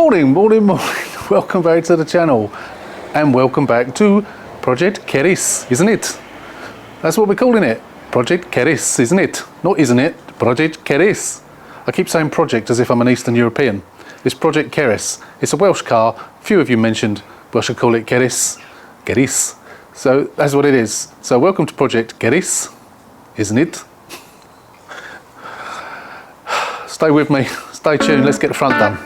Morning. Welcome back to the channel, and welcome back to Project Cerys, isn't it? That's what we're calling it. Project Cerys, isn't it? Not isn't it? Project Cerys. I keep saying project as if I'm an Eastern European. It's Project Cerys. It's a Welsh car. A few of you mentioned we should call it Cerys. Cerys. So that's what it is. So welcome to Project Cerys, isn't it? Stay with me. Stay tuned. Let's get the front done.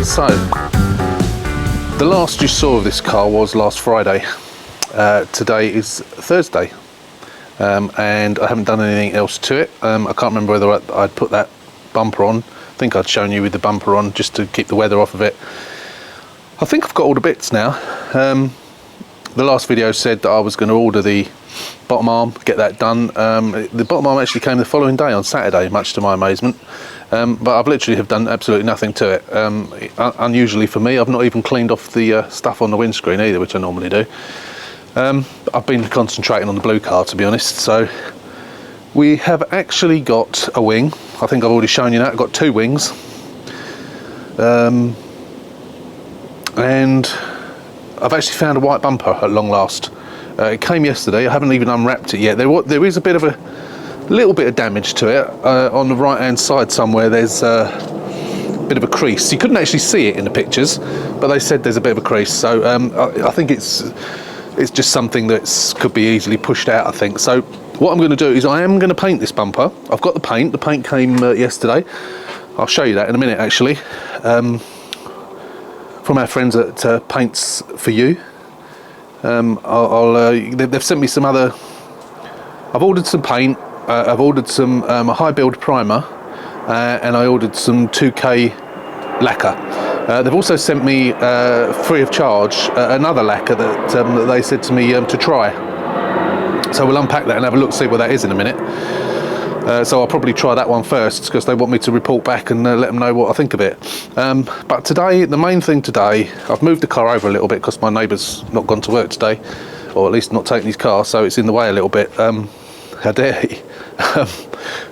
So, the last you saw of this car was last Friday. Today is Thursday, and I haven't done anything else to it. I can't remember whether I'd put that bumper on. I think I'd shown you with the bumper on just to keep the weather off of it. I think I've got all the bits now. The last video said that I was going to order the bottom arm, get that done. The bottom arm actually came the following day on Saturday, much to my amazement. But I've literally have done absolutely nothing to it. Unusually for me, I've not even cleaned off the stuff on the windscreen either, which I normally do. I've been concentrating on the blue car, to be honest. So we have actually got a wing. I think I've already shown you that. I've got two wings. And I've actually found a white bumper at long last. It came yesterday. I haven't even unwrapped it yet. There is a bit of a little bit of damage to it on the right hand side somewhere. There's a bit of a crease. You couldn't actually see it in the pictures, but they said there's a bit of a crease. So I think it's just something that could be easily pushed out, I think. So what I'm going to do is I am going to paint this bumper. I've got the paint. The paint came yesterday. I'll show you that in a minute, actually. From our friends at Paints for You. They've sent me some other. I've ordered some paint. I've ordered some a high build primer, and I ordered some 2K lacquer. They've also sent me free of charge another lacquer that they said to me to try. So we'll unpack that and have a look, see what that is in a minute. So I'll probably try that one first because they want me to report back and let them know what I think of it. But today, the main thing today, I've moved the car over a little bit because my neighbour's not gone to work today, or at least not taking his car, so it's in the way a little bit. How dare he?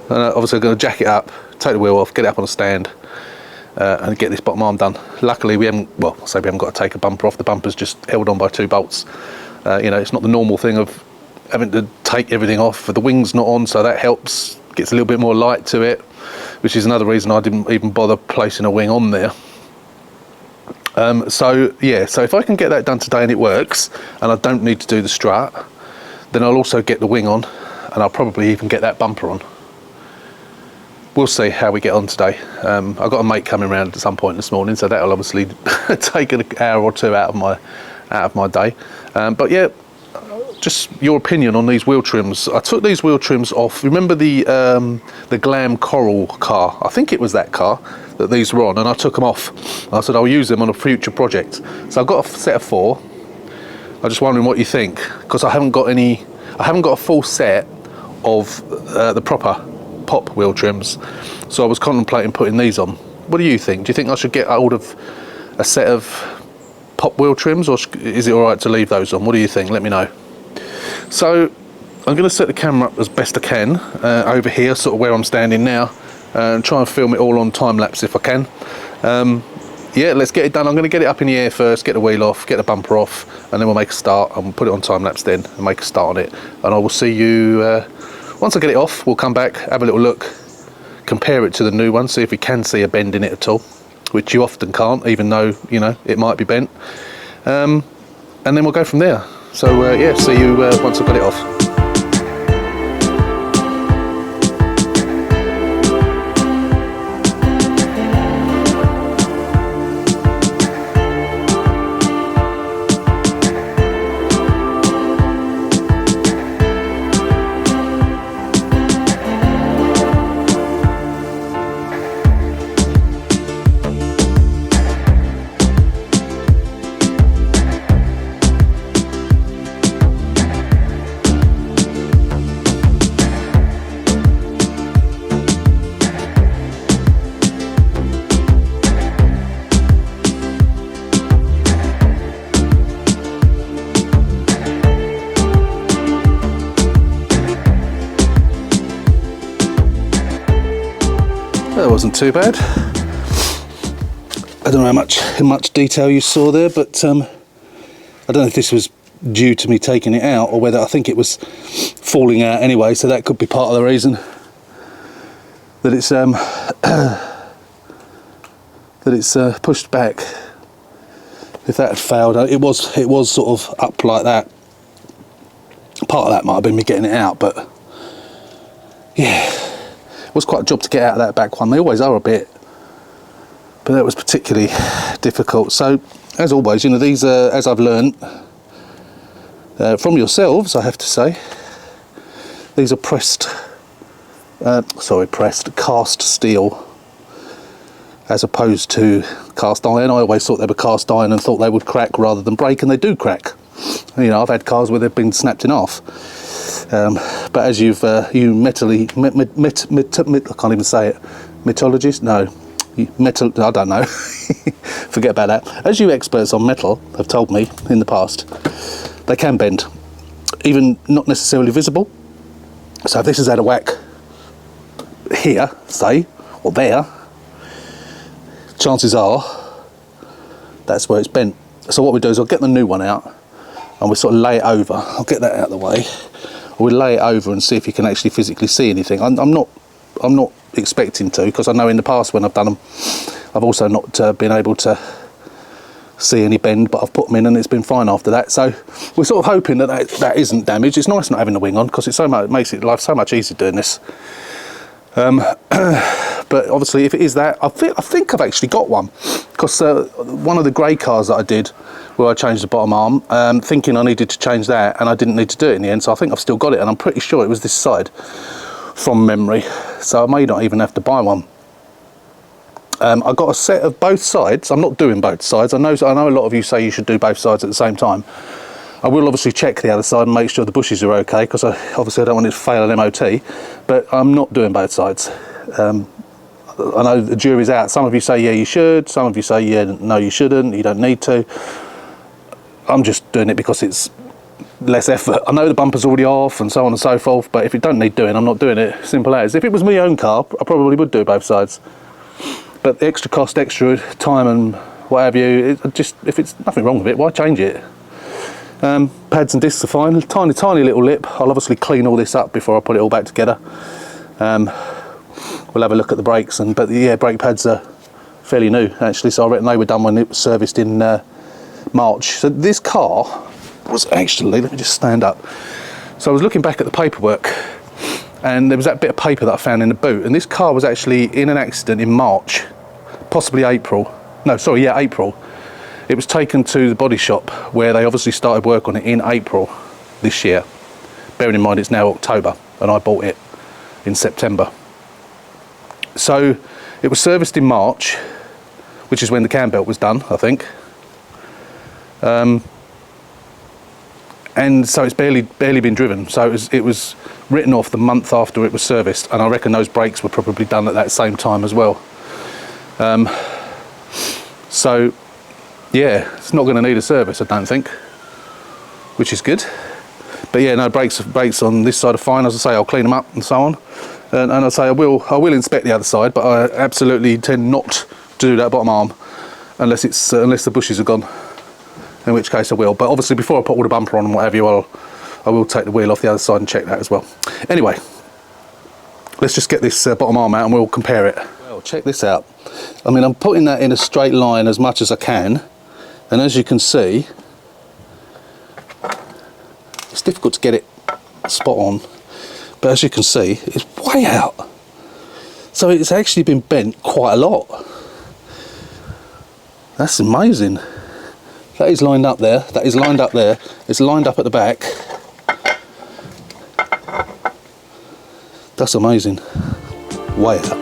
Obviously I'm going to jack it up, take the wheel off, get it up on a stand, and get this bottom arm done. Luckily we haven't got to take a bumper off. The bumper's just held on by two bolts. It's not the normal thing of having to take everything off. The wing's not on, so that helps. Gets a little bit more light to it, which is another reason I didn't even bother placing a wing on there. So if I can get that done today and it works, and I don't need to do the strut, then I'll also get the wing on, and I'll probably even get that bumper on. We'll see how we get on today. I've got a mate coming around at some point this morning, so that'll obviously take an hour or two out of my day. But yeah, just your opinion on these wheel trims. I took these wheel trims off. Remember the Glam Coral car? I think it was that car that these were on, and I took them off. I said I'll use them on a future project. So I've got a set of 4. I'm just wondering what you think, because I haven't got a full set of the proper pop wheel trims. So I was contemplating putting these on. What do you think? Do you think I should get hold of a set of pop wheel trims, or is it all right to leave those on? What do you think? Let me know. So I'm going to set the camera up as best I can over here, sort of where I'm standing now, and try and film it all on time lapse if I can. Yeah, let's get it done. I'm going to get it up in the air first, get the wheel off, get the bumper off, and then we'll make a start and we'll put it on time lapse then and make a start on it. And I will see you once I get it off. We'll come back, have a little look, compare it to the new one, see if we can see a bend in it at all, which you often can't, even though it might be bent. And then we'll go from there. So yeah, see you once I've got it off. wasn't too bad. I don't know how much detail you saw there, but I don't know if this was due to me taking it out or whether I think it was falling out anyway, so that could be part of the reason that it's pushed back. If that had failed, it was sort of up like that. Part of that might have been me getting it out, but yeah, it was quite a job to get out of that back one. They always are a bit, but that was particularly difficult. So as always, you know, these are, as I've learned from yourselves, I have to say, these are cast steel as opposed to cast iron. I always thought they were cast iron and thought they would crack rather than break, and they do crack. You know, I've had cars where they've been snapped in half. But as I can't even say it, metallurgist? No, I don't know. Forget about that. As you experts on metal have told me in the past, they can bend, even not necessarily visible. So if this has had a whack here, say, or there, chances are that's where it's bent. So what we do is I'll get the new one out and we sort of lay it over. I'll get that out of the way. We'll lay it over and see if you can actually physically see anything. I'm not expecting to, because I know in the past when I've done them, I've also not been able to see any bend, but I've put them in and it's been fine after that. So we're sort of hoping that isn't damaged. It's nice not having the wing on, because it makes life so much easier doing this. But obviously if it is that, I think I've actually got one, because one of the grey cars that I did where I changed the bottom arm, thinking I needed to change that, and I didn't need to do it in the end, so I think I've still got it, and I'm pretty sure it was this side from memory, so I may not even have to buy one. I've got a set of both sides. I'm not doing both sides. I know a lot of you say you should do both sides at the same time. I will obviously check the other side and make sure the bushes are okay, because obviously I don't want it to fail an MOT, but I'm not doing both sides. I know the jury's out. Some of you say yeah you should, some of you say yeah no you shouldn't, you don't need to. I'm just doing it because it's less effort. I know the bumper's already off and so on and so forth, but if it don't need doing, I'm not doing it. Simple as. If it was my own car, I probably would do both sides, but the extra cost, extra time and what have you, if it's nothing wrong with it, why change it? Pads and discs are fine. Tiny little lip. I'll obviously clean all this up before I put it all back together. We'll have a look at the brakes, but yeah, brake pads are fairly new actually, so I reckon they were done when it was serviced in March. So this car was actually, let me just stand up. So I was looking back at the paperwork, and there was that bit of paper that I found in the boot, and this car was actually in an accident in March, possibly April. No, sorry, yeah, April. It was taken to the body shop where they obviously started work on it in April this year. Bearing in mind it's now October and I bought it in September. So it was serviced in March, which is when the cam belt was done, I think. And so it's barely been driven. So it was written off the month after it was serviced, and I reckon those brakes were probably done at that same time as well. So yeah, it's not going to need a service, I don't think, which is good. But yeah, no, brakes on this side are fine. As I say, I'll clean them up and so on. And I say I will inspect the other side, but I absolutely tend not to do that bottom arm unless the bushes are gone, in which case I will. But obviously before I put all the bumper on and what have you, I will take the wheel off the other side and check that as well. Anyway, let's just get this bottom arm out and we'll compare it. Well, check this out. I mean, I'm putting that in a straight line as much as I can, and as you can see, it's difficult to get it spot on, but as you can see, it's way out. So it's actually been bent quite a lot. That's amazing. That is lined up there, that is lined up there, it's lined up at the back. That's amazing. Way out.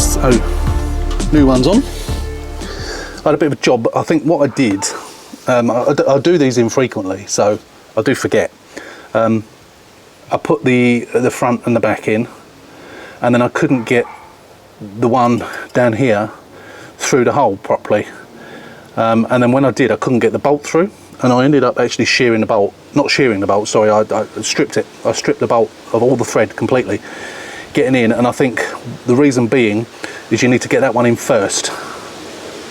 So, new one's on. I had a bit of a job. I think what I did, I do these infrequently, so I do forget. I put the front and the back in, and then I couldn't get the one down here through the hole properly. And then when I did, I couldn't get the bolt through, and I ended up actually shearing the bolt. Not shearing the bolt, sorry, I stripped it. I stripped the bolt of all the thread completely, getting in, and I think the reason being is you need to get that one in first,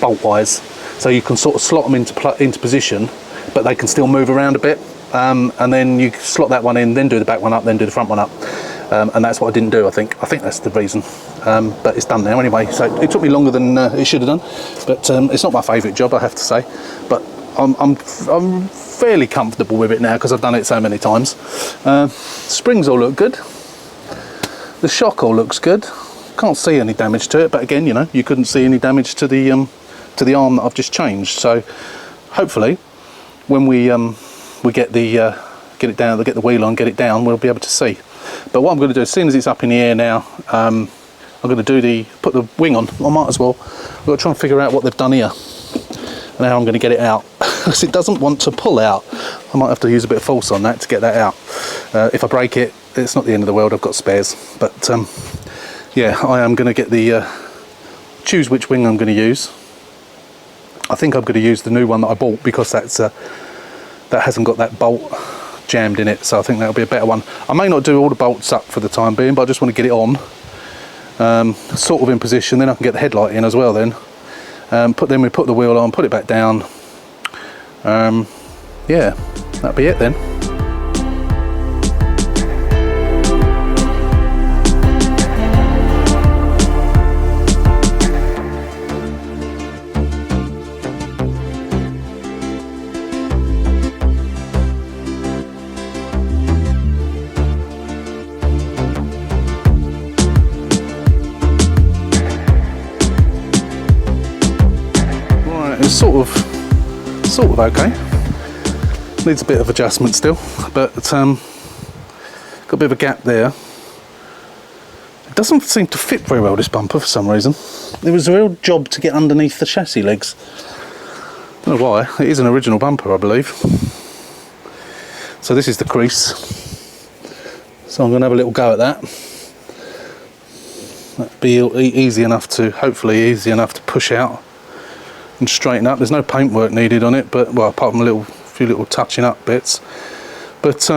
bolt-wise, so you can sort of slot them into position, but they can still move around a bit. And then you slot that one in, then do the back one up, then do the front one up, and that's what I didn't do. I think that's the reason, but it's done now anyway. So it took me longer than it should have done, but it's not my favourite job, I have to say. But I'm fairly comfortable with it now because I've done it so many times. Springs all look good. The shock all looks good. Can't see any damage to it, but again, you know, you couldn't see any damage to the arm that I've just changed. So hopefully, when we get it down, get the wheel on, get it down, we'll be able to see. But what I'm going to do, as soon as it's up in the air now, I'm going to put the wing on. I might as well. I've got to try and figure out what they've done here and how I'm going to get it out, because it doesn't want to pull out. I might have to use a bit of force on that to get that out. If I break it, it's not the end of the world. I've got spares. But yeah, I am going to get choose which wing I'm going to use. I think I'm going to use the new one that I bought, because that hasn't got that bolt jammed in it, so I think that'll be a better one. I may not do all the bolts up for the time being, but I just want to get it on, sort of in position, then I can get the headlight in as well then. We put the wheel on, put it back down. Yeah, that'll be it then. It's sort of okay. Needs a bit of adjustment still, but got a bit of a gap there. It doesn't seem to fit very well, this bumper, for some reason. It was a real job to get underneath the chassis legs. Don't know why. It is an original bumper, I believe. So this is the crease. So I'm going to have a little go at that. That'd be easy enough to, hopefully easy enough to push out and straighten up. There's no paintwork needed on it, but well, apart from a few little touching up bits. But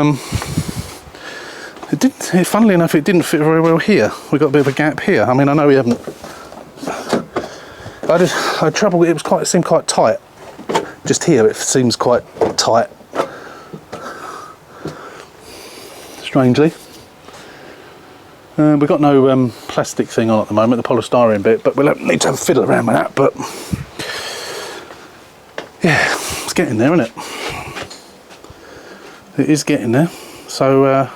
it didn't. Funnily enough, it didn't fit very well here. We got a bit of a gap here. I mean, I know we haven't. I had trouble. It seemed quite tight. Just here, it seems quite tight. Strangely, we've got no plastic thing on at the moment, the polystyrene bit, but we'll need to have a fiddle around with that. But yeah, it's getting there, isn't it? It is getting there. So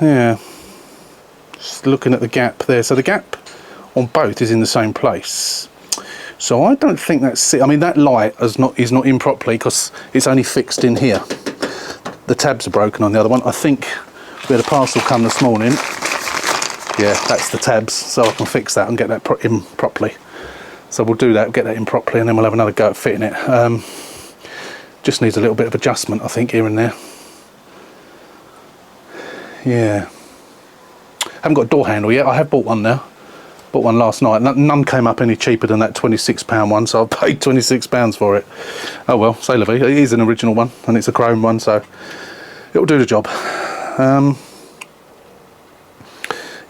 yeah, just looking at the gap there. So the gap on both is in the same place. So I don't think that's it. I mean, that light is not in properly because it's only fixed in here. The tabs are broken on the other one. I think we had a parcel come this morning. Yeah, that's the tabs, so I can fix that and get that in properly. So we'll do that, get that in properly, and then we'll have another go at fitting it. Just needs a little bit of adjustment, I think, here and there. Yeah. Haven't got a door handle yet. I have bought one now. Bought one last night. None came up any cheaper than that £26 one, so I paid £26 for it. Oh well, c'est la vie. It is an original one, and it's a chrome one, so it'll do the job.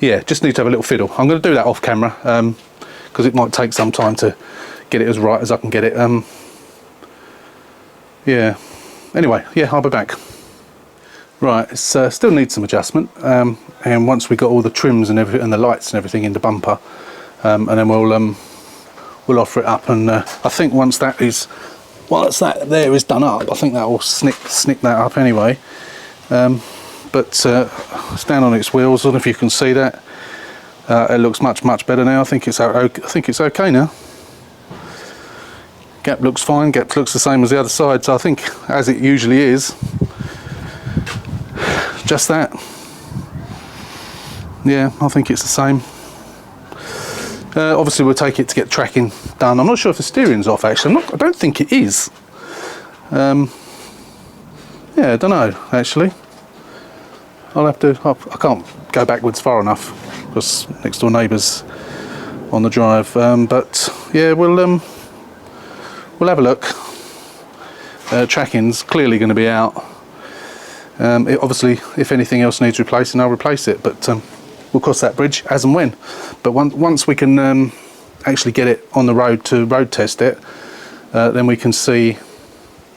Yeah, just need to have a little fiddle. I'm going to do that off camera, because it might take some time to get it as right as I can get it. Yeah. Anyway, yeah, I'll be back. Right, it still needs some adjustment, and once we got all the trims and everything, and the lights and everything in the bumper, and then we'll offer it up. And I think once that there is done up, I think that will snick that up anyway. But it's down on its wheels. I don't know if you can see that. It looks much better now. I think it's okay now. Gap looks fine. Gap looks the same as the other side. So I think, as it usually is, just that. Yeah, I think it's the same. Obviously we'll take it to get tracking done. I'm not sure if the steering's off actually. I don't think it is. Yeah, I don't know actually. I'll have to, I can't go backwards far enough because next door neighbours on the drive. But yeah, we'll have a look. Tracking's clearly going to be out. Obviously, if anything else needs replacing, I'll replace it. But we'll cross that bridge as and when. But once we can actually get it on the road to road test it, then we can see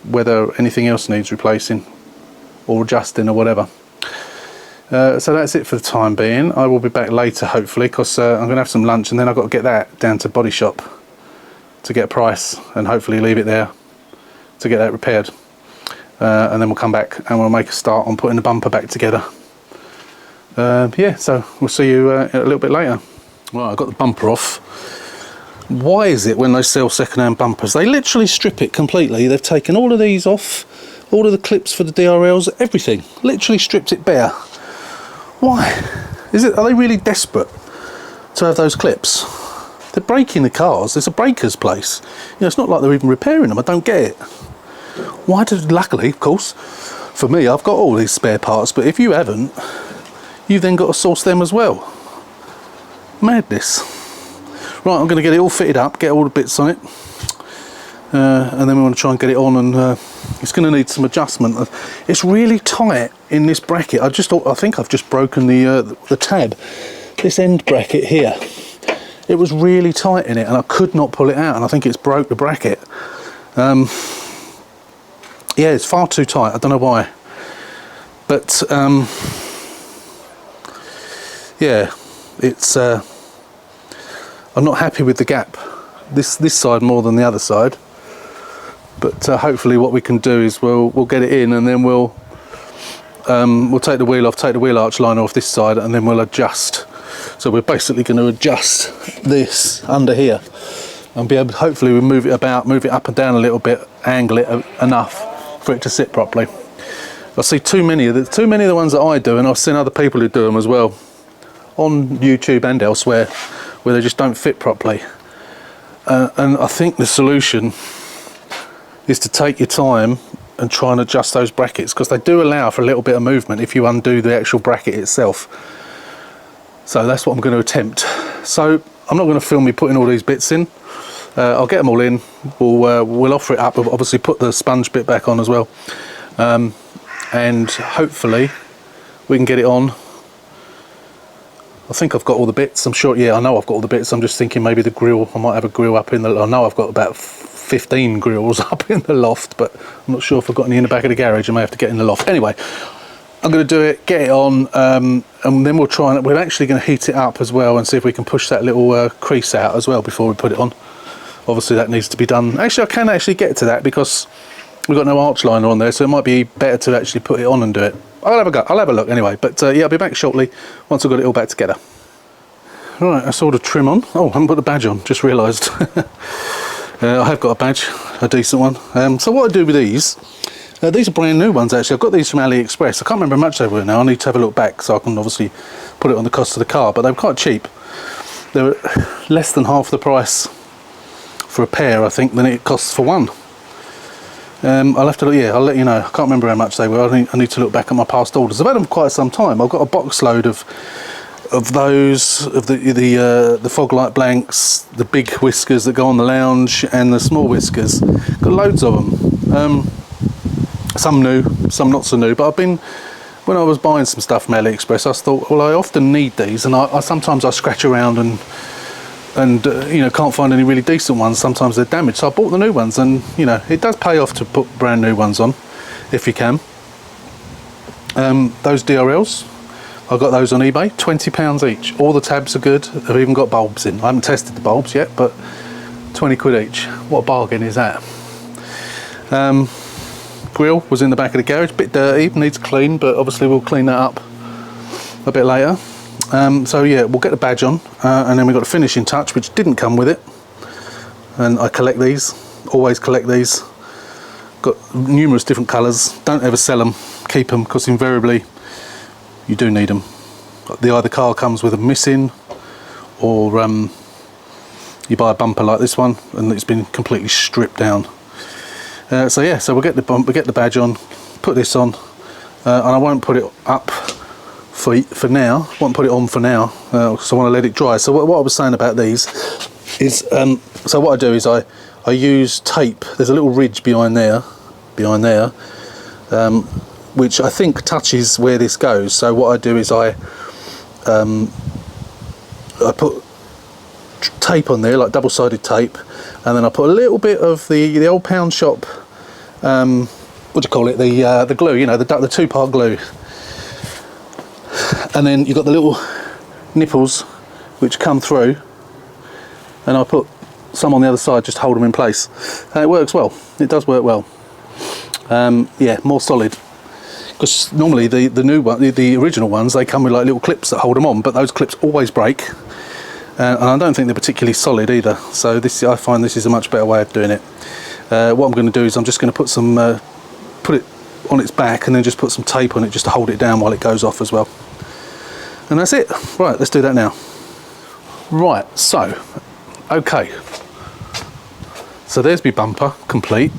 whether anything else needs replacing or adjusting or whatever. So that's it for the time being. I will be back later hopefully, because I'm going to have some lunch and then I've got to get that down to body shop to get a price and hopefully leave it there to get that repaired. And then we'll come back and we'll make a start on putting the bumper back together. Yeah, so we'll see you a little bit later. Right, I've got the bumper off. Why is it when they sell second-hand bumpers, they literally strip it completely? They've taken all of these off, all of the clips for the DRLs, everything. Literally stripped it bare. Why? Are they really desperate to have those clips? They're breaking the cars. It's a breaker's place. You know, it's not like they're even repairing them. I don't get it. Luckily, of course, for me, I've got all these spare parts, but if you haven't, you've then got to source them as well. Madness. Right, I'm going to get it all fitted up, get all the bits on it, and then we want to try and get it on, and it's going to need some adjustment. It's really tight in this bracket. I think I've just broken the tab, this end bracket here. It was really tight in it and I could not pull it out, and I think it's broke the bracket. Yeah, it's far too tight. I don't know why, but yeah, it's I'm not happy with the gap. This side more than the other side, but hopefully what we can do is we'll get it in, and then we'll take the wheel off, take the wheel arch liner off this side, and then we'll adjust. So we're basically going to adjust this under here and be able to, hopefully we'll move it about, move it up and down a little bit, angle it enough for it to sit properly. I see too many of the ones that I do, and I've seen other people who do them as well on YouTube and elsewhere, where they just don't fit properly. And I think the solution is to take your time and try and adjust those brackets, because they do allow for a little bit of movement if you undo the actual bracket itself. So that's what I'm going to attempt. So I'm not going to film me putting all these bits in. I'll get them all in. We'll offer it up. We'll obviously put the sponge bit back on as well, and hopefully we can get it on. I think I've got all the bits. I'm sure. Yeah, I know I've got all the bits. I'm just thinking maybe the grill. I might have a grill up in the. I know I've got about 15 grills up in the loft, but I'm not sure if I've got any in the back of the garage. I may have to get in the loft. Anyway, I'm going to do it, get it on, and then we'll try and we're actually going to heat it up as well and see if we can push that little crease out as well before we put it on. Obviously that needs to be done. Actually, I can actually get to that because we've got no arch liner on there, so it might be better to actually put it on and do it. I'll have a go. I'll have a look anyway. But yeah, I'll be back shortly once I've got it all back together. Right, I saw the trim on. Oh, I haven't put the badge on. Just realised. I have got a badge, a decent one. So what I do with these are brand new ones actually. I've got these from AliExpress. I can't remember how much they were now. I need to have a look back so I can obviously put it on the cost of the car. But they were quite cheap. They were less than half the price for a pair, I think, than it costs for one. I'll have to look, yeah, I'll let you know. I can't remember how much they were. I need to look back at my past orders. I've had them quite some time. I've got a box load of those, of the fog light blanks, the big whiskers that go on the lounge, and the small whiskers. Got loads of them. Some new, some not so new. But when I was buying some stuff from AliExpress, I thought, well, I often need these, and sometimes I scratch around and you know, can't find any really decent ones. Sometimes they're damaged, so I bought the new ones, and you know, it does pay off to put brand new ones on if you can. Those DRLs, I got those on eBay, £20 each. All the tabs are good. I've even got bulbs in. I haven't tested the bulbs yet, but 20 quid each. What a bargain is that? Grill was in the back of the garage, a bit dirty, needs clean, but obviously we'll clean that up a bit later. So yeah, we'll get the badge on, and then we've got a finishing touch which didn't come with it, and I collect these, always collect these. Got numerous different colours, don't ever sell them, keep them, because invariably you do need them. The either car comes with a missing, or you buy a bumper like this one and it's been completely stripped down. So yeah, so we'll get the badge on, put this on, and I won't put it up for now. Won't put it on for now because I want to let it dry. So what I was saying about these is, so what I do is I use tape. There's a little ridge behind there, which I think touches where this goes. So what I do is I put tape on there, like double-sided tape, and then I put a little bit of the old pound shop, what do you call it, the glue, you know, the 2-part glue, and then you've got the little nipples which come through, and I put some on the other side, just hold them in place, and it works well. It does work well. Yeah, more solid, because normally the new one, the original ones, they come with like little clips that hold them on, but those clips always break, and I don't think they're particularly solid either. So this, I find this is a much better way of doing it. What I'm going to do is I'm just going to put some put it on its back and then just put some tape on it just to hold it down while it goes off as well. And that's it. Right, let's do that now. Right, so okay, so there's my bumper complete.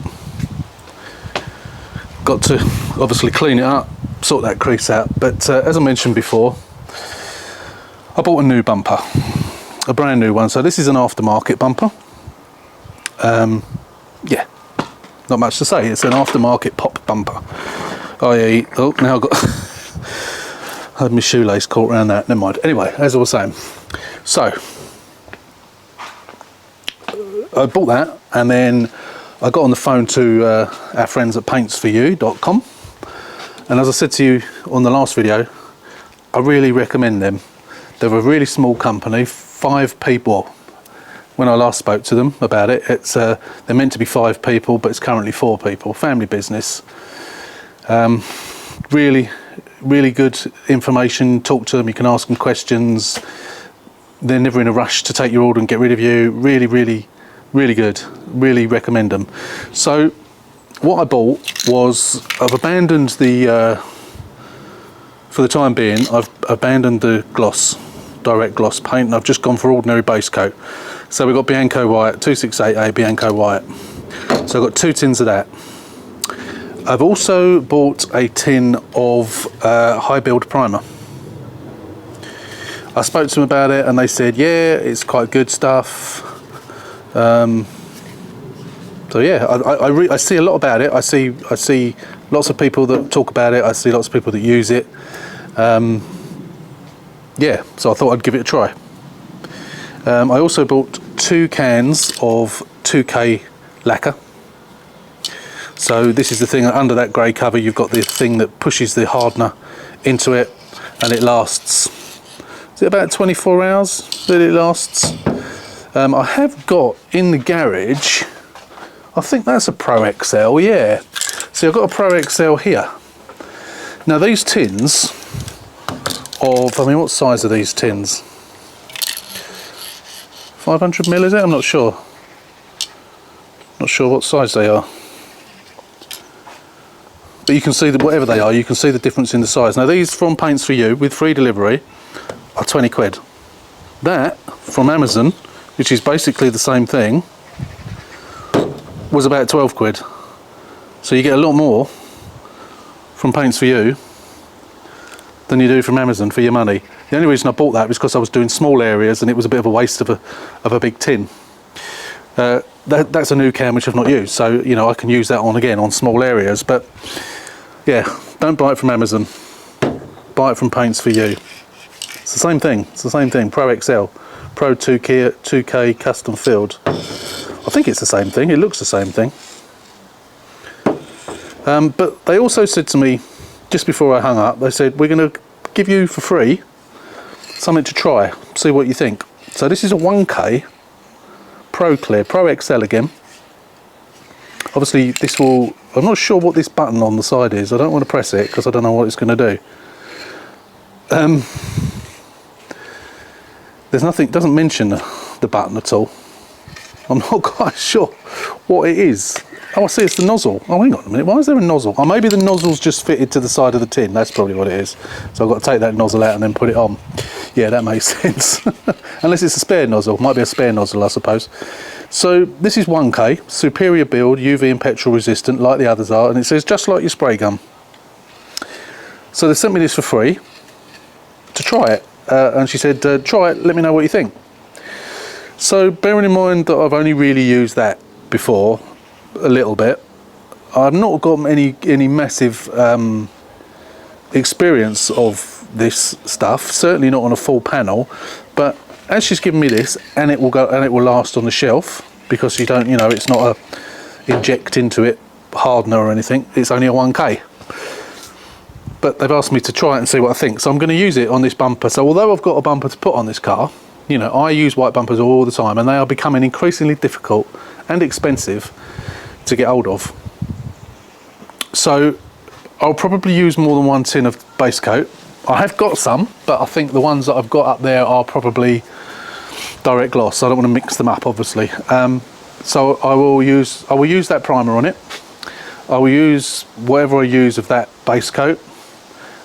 Got to obviously clean it up, sort that crease out, but as I mentioned before, I bought a new bumper, a brand new one. So this is an aftermarket bumper. Yeah, not much to say. It's an aftermarket pop bumper. I.e., oh, now I've got I had my shoelace caught around that. Never mind. Anyway, as I was saying, so I bought that, and then I got on the phone to our friends at paintsforyou.com, and as I said to you on the last video, I really recommend them. They're a really small company, 5 people. When I last spoke to them about it, it's they're meant to be 5 people, but it's currently 4 people. Family business. Really good information. Talk to them. You can ask them questions. They're never in a rush to take your order and get rid of you. Really good. Really recommend them. So what I bought was, I've abandoned the for the time being, I've abandoned the gloss, direct gloss paint, and I've just gone for ordinary base coat. So we've got Bianco White, 268A Bianco White. So I've got 2 tins of that. I've also bought a tin of high build primer. I spoke to them about it and they said, yeah, it's quite good stuff. So yeah, I see a lot about it. I see lots of people that talk about it. I see lots of people that use it. Yeah, so I thought I'd give it a try. I also bought 2 cans of 2K lacquer. So this is the thing, under that grey cover you've got the thing that pushes the hardener into it, and it lasts, is it about 24 hours that it lasts? I have got in the garage, I think that's a Pro XL, yeah. See, I've got a Pro XL here. Now these tins of, I mean, what size are these tins? 500ml is it? I'm not sure. Not sure what size they are. But you can see that whatever they are, you can see the difference in the size. Now these from Paints For You with free delivery are 20 quid. That from Amazon, which is basically the same thing, was about 12 quid. So you get a lot more from Paints For You than you do from Amazon for your money. The only reason I bought that was because I was doing small areas and it was a bit of a waste of a big tin. That's a new can which I've not used, so you know I can use that on again on small areas. But yeah, don't buy it from Amazon, buy it from Paints For You. It's the same thing. It's the same thing. Pro XL, Pro 2K custom filled. I think it's the same thing. It looks the same thing. But they also said to me just before I hung up, they said, we're going to give you for free something to try, see what you think. So this is a 1K Pro Clear, Pro XL again. Obviously this will, I'm not sure what this button on the side is. I don't want to press it because I don't know what it's going to do. There's nothing, it doesn't mention the button at all. I'm not quite sure what it is. Oh, I see, it's the nozzle. Oh, hang on a minute, why is there a nozzle? Oh, maybe the nozzle's just fitted to the side of the tin. That's probably what it is. So I've got to take that nozzle out and then put it on. Yeah, that makes sense. Unless it's a spare nozzle. Might be a spare nozzle, I suppose. So this is 1K, superior build, UV and petrol resistant, like the others are, and it says just like your spray gun. So they sent me this for free to try it, and she said, try it, let me know what you think. So bearing in mind that I've only really used that before, a little bit, I've not got any massive experience of this stuff, certainly not on a full panel, but as she's given me this, and it will go and it will last on the shelf, because you don't, you know, it's not a inject into it hardener or anything, it's only a 1K. But they've asked me to try it and see what I think, so I'm going to use it on this bumper. So although I've got a bumper to put on this car, you know, I use white bumpers all the time, and they are becoming increasingly difficult and expensive to get hold of. So I'll probably use more than one tin of base coat. I have got some, but I think the ones that I've got up there are probably direct gloss, so I don't want to mix them up, obviously. So I will use that primer on it. I will use whatever I use of that base coat,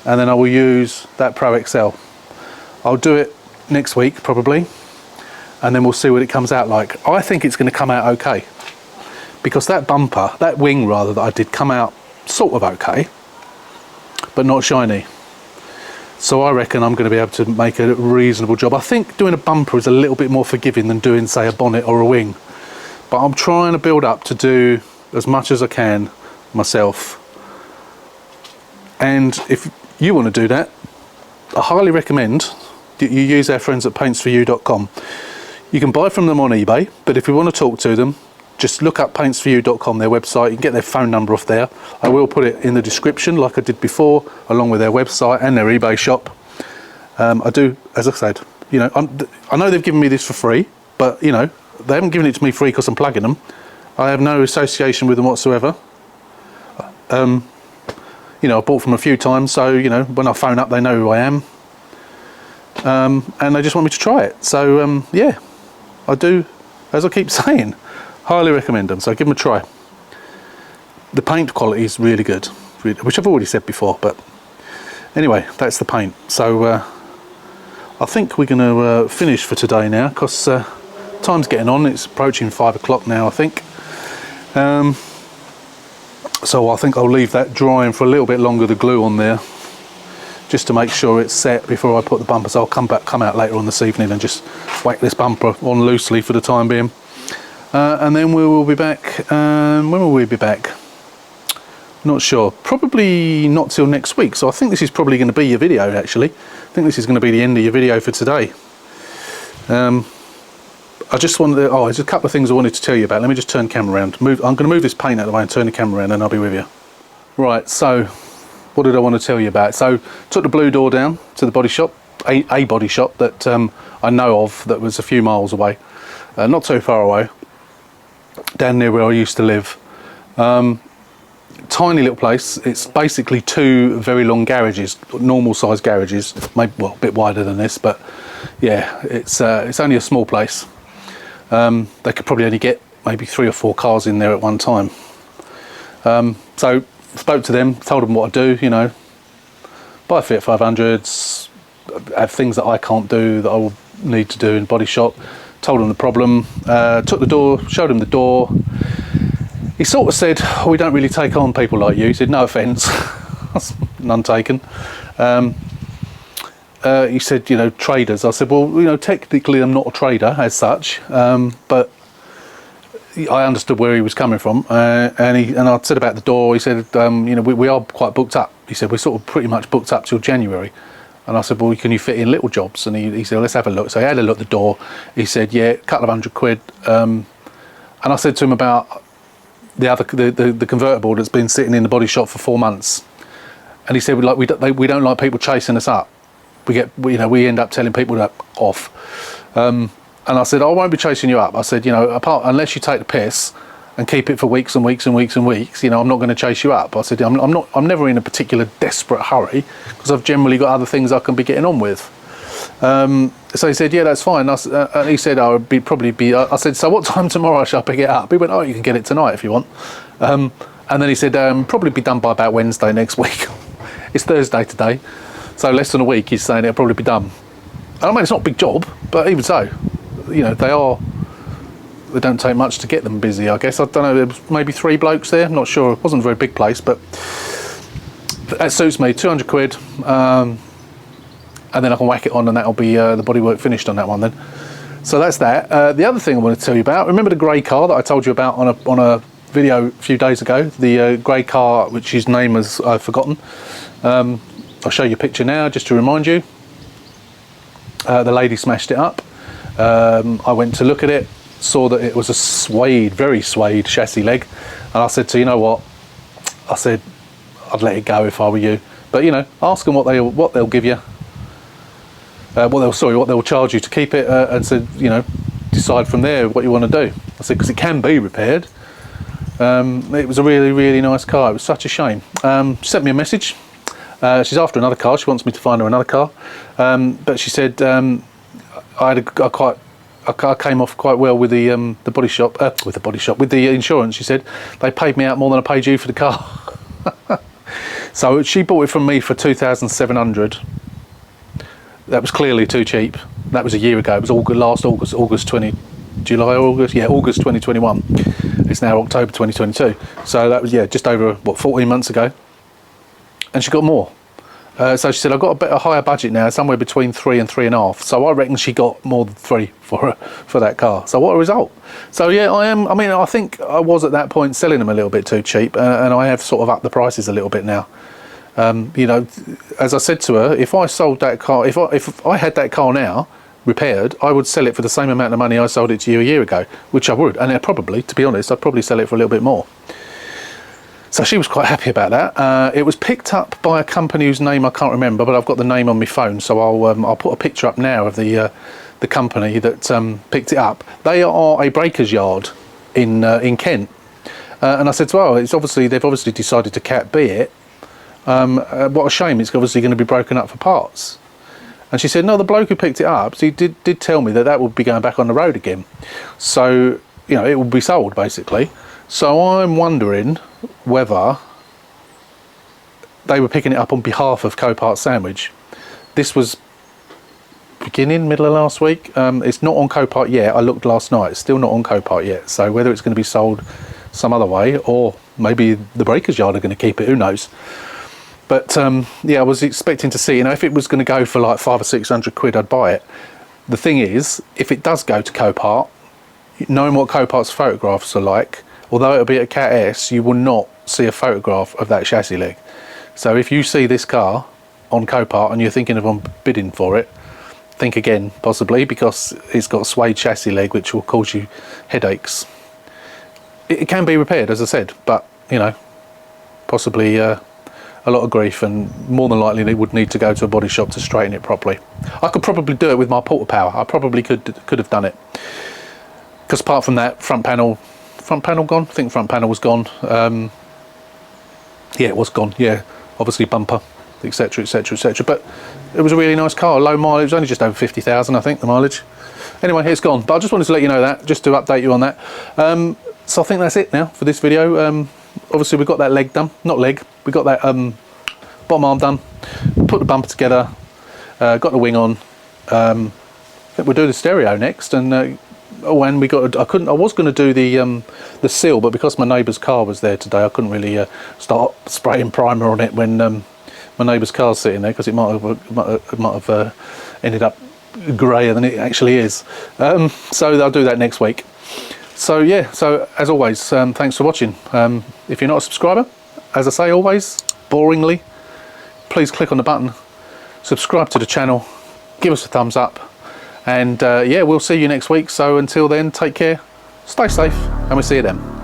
and then I will use that Pro XL. I'll do it next week probably, and then we'll see what it comes out like. I think it's going to come out okay, because that bumper, that wing rather, that I did come out sort of okay, but not shiny. So I reckon I'm going to be able to make a reasonable job. I think doing a bumper is a little bit more forgiving than doing, say, a bonnet or a wing, but I'm trying to build up to do as much as I can myself. And if you want to do that, I highly recommend that you use our friends at paintsforyou.com. You can buy from them on eBay, but if you want to talk to them, just look up paintsforyou.com, their website. You can get their phone number off there. I will put it in the description like I did before, along with their website and their eBay shop. I do, as I said, you know, I know they've given me this for free, but you know, they haven't given it to me free because I'm plugging them. I have no association with them whatsoever. You know, I bought from a few times, so you know, when I phone up, they know who I am. And they just want me to try it. So yeah, I do, as I keep saying, highly recommend them, so give them a try. The paint quality is really good, which I've already said before, but anyway, that's the paint. So I think we're going to finish for today now, because time's getting on. It's approaching 5 o'clock now, I think. So I think I'll leave that drying for a little bit longer, the glue on there, just to make sure it's set before I put the bumper. So I'll come out later on this evening and just whack this bumper on loosely for the time being. And then we will be back. When will we be back? Not sure. Probably not till next week. So I think this is probably going to be your video, actually. I think this is going to be the end of your video for today. I just wanted to, there's a couple of things I wanted to tell you about. Let me just turn the camera around. I'm going to move this paint out of the way and turn the camera around, and I'll be with you. Right, so what did I want to tell you about? So took the blue door down to the body shop, a body shop that I know of, that was a few miles away, not too far away, down near where I used to live. Tiny little place. It's basically two very long garages, normal size garages, maybe, well, a bit wider than this, but yeah, it's only a small place. They could probably only get maybe 3 or 4 cars in there at one time. So spoke to them, told them what I do, you know, buy Fiat 500s, have things that I can't do that I will need to do in body shop. Told them the problem, took the door, showed him the door. He sort of said, we don't really take on people like you. He said, no offence, none taken. He said, you know, traders. I said, well, you know, technically I'm not a trader as such, but I understood where he was coming from. And I said about the door, he said, you know, we are quite booked up. He said, we're sort of pretty much booked up till January. And I said, well, can you fit in little jobs? And he said, well, let's have a look. So he had a look at the door. He said, yeah, a couple of £100. And I said to him about the convertible that's been sitting in the body shop for 4 months. And he said, we don't like people chasing us up. We end up telling people that off. And I said, I won't be chasing you up. I said, you know, unless you take the piss and keep it for weeks and weeks and weeks and weeks, you know, I'm not going to chase you up. I said, I'm never in a particular desperate hurry, because I've generally got other things I can be getting on with. So he said, yeah, that's fine. And he said, I said, so what time tomorrow shall I pick it up? He went, oh, you can get it tonight if you want. And then he said, probably be done by about Wednesday next week. It's Thursday today, so less than a week. He's saying it'll probably be done. I mean, it's not a big job, but even so, you know, they don't take much to get them busy, I guess. I don't know, there was maybe 3 blokes there, I'm not sure. It wasn't a very big place, but that suits me. 200 quid, and then I can whack it on, and that'll be the bodywork finished on that one then. So that's that. The other thing I want to tell you about, remember the grey car that I told you about on a video a few days ago? The grey car, which his name was, I've forgotten. I'll show you a picture now just to remind you. The lady smashed it up. I went to look at it, saw that it was a suede, very suede chassis leg, and I said to, you know what, I said I'd let it go if I were you, but you know, ask them what they'll give you, what they'll charge you to keep it, and said, you know, decide from there what you want to do. I said, because it can be repaired. It was a really, really nice car. It was such a shame. She sent me a message. She's after another car. She wants me to find her another car, but she said I came off quite well with the body shop, with the insurance. She said they paid me out more than I paid you for the car. So she bought it from me for 2,700. That was clearly too cheap. That was a year ago. It was August 2021. It's now October 2022. So that was, yeah, just over, what, 14 months ago. And she got more. So she said, I've got a bit of higher budget now, somewhere between 3 and 3.5. So I reckon she got more than 3 for that car. So what a result. So yeah, I think I was at that point selling them a little bit too cheap, and I have sort of upped the prices a little bit now. You know, as I said to her, if I sold that car, if I had that car now repaired, I would sell it for the same amount of money I sold it to you a year ago, which I would. And I'd probably, to be honest, I'd probably sell it for a little bit more. So she was quite happy about that. It was picked up by a company whose name I can't remember, but I've got the name on my phone, so I'll put a picture up now of the company that picked it up. They are a breakers yard in Kent, and I said, well, they've obviously decided to Cat B it. What a shame! It's obviously going to be broken up for parts. And she said, no, the bloke who picked it up, so he did tell me that would be going back on the road again. So you know, it will be sold basically. So I'm wondering whether they were picking it up on behalf of Copart Salvage. This was middle of last week. It's not on Copart yet. I looked last night. It's still not on Copart yet. So whether it's going to be sold some other way, or maybe the breakers yard are going to keep it, who knows. But yeah, I was expecting to see, you know, if it was going to go for like 500 or 600 quid, I'd buy it. The thing is, if it does go to Copart, knowing what Copart's photographs are like, although it'll be a Cat S, you will not see a photograph of that chassis leg. So if you see this car on Copart and you're thinking of bidding for it, think again, possibly, because it's got a suede chassis leg which will cause you headaches. It can be repaired, as I said, but you know, possibly a lot of grief, and more than likely they would need to go to a body shop to straighten it properly. I could probably do it with my porta power. I probably could have done it, because apart from that, front panel gone. I think front panel was gone. Yeah, it was gone. Yeah, obviously bumper, etc, etc, etc. But it was a really nice car, low mileage. It was only just over 50,000, I think, the mileage. Anyway, it's gone. But I just wanted to let you know that, just to update you on that. So I think that's it now for this video. Obviously, we've got that leg done. Not leg. We got that bottom arm done. Put the bumper together. Got the wing on. I think we'll do the stereo next, and when we got, I was going to do the seal, but because my neighbour's car was there today, I couldn't really start spraying primer on it when my neighbour's car's sitting there, because it might have ended up greyer than it actually is. So I'll do that next week. So yeah, so as always, thanks for watching. If you're not a subscriber, as I say always, boringly, please click on the button, subscribe to the channel, give us a thumbs up. And yeah, we'll see you next week. So until then, take care, stay safe, and we'll see you then.